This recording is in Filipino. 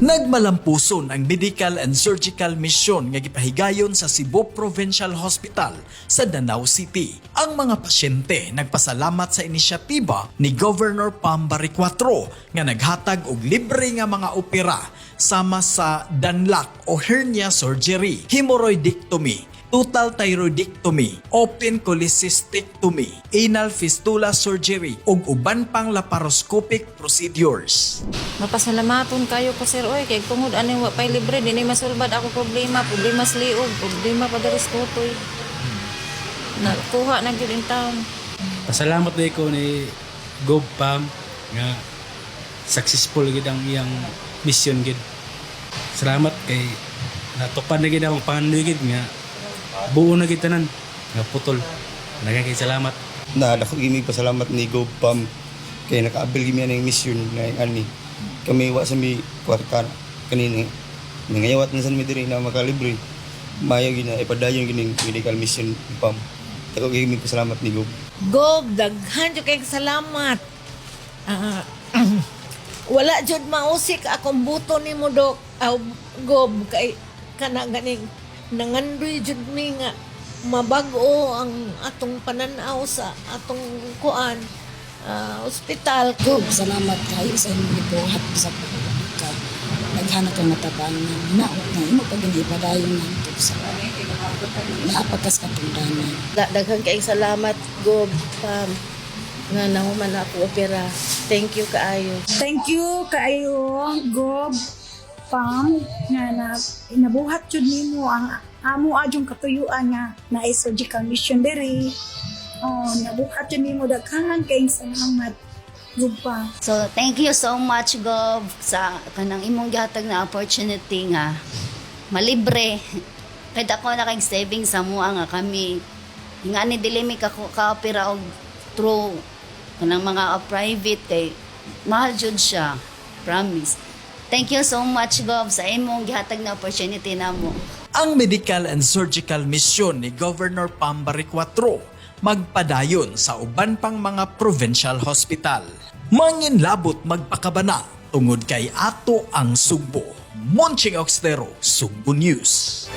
Nagmalampuson ang medical and surgical mission nga gipahigayon sa Cebu Provincial Hospital sa Danau City. Ang mga pasyente nagpasalamat sa inisyatiba ni Governor Pam Barry-IV nga naghatag og libre nga mga opera sama sa danlak o hernia surgery, hemorrhoidectomy, total thyroidectomy, open cholecystectomy, anal fistula surgery ug uban pang laparoscopic procedures. Mapasalamaton kayo ko sir oy kay tungod ani wa pay libre dinay masulbad ako problema sa liog, problema padaris tutoy. Nakuha na gyud in town. Pasalamat day ko ni Gov Pam nga successful gid ang iyang mission gid. Salamat kay natupad na gid akong pangandoy gid nga buo na gid tanan nga putol. Nagakay salamat. Dako gimi pasalamat ni Gov Pam kay nakaabil gimi ang mission nga ani. Kami wa sa mi kwarta kanini. Nangayawat na sa mi diri na makalibre. Mayo gina ipadayon gining medical mission ni Pam. Dako gimi pasalamat ni Gov. Gov, daghan jud kay salamat. Wala jud mausik akong buto nimo dok. Gov kay kana ganing nangandoy jud mi nga mabag-o ang atong pananaw sa atong kuan ospital. Gov, salamat kayo sa inyong gibuhat sa pagkakag. Naghana kang matabangan. Naot na imo pag ipadayon ng sa naapakas kapundanan. Daghang kay salamat Gov Pam nga nahuman ako opera. Thank you kaayo. Thank you kaayo, Gov Pam, nga nabuhat jud nimo ang amo adjong katuyuan nga na surgical mission diri. Nabuhat jud nimo daghan kay salamat, Gov Pam. So, thank you so much, Gov, sa kanang imong gihatag na opportunity nga malibre. Kaya ako na kay saving sa mua nga kami. Nga ni dili mi ka-opera og through kanang mga private kay mahal jud siya. Promise. Thank you so much, Gov, sa imong gihatag na opportunity namo. Ang medical and surgical mission ni Governor Pam Barry-IV magpadayon sa uban pang mga provincial hospital. Manginlabot magpakabana tungod kay ato ang Sugbo. Monching Oxtero, Sugbo News.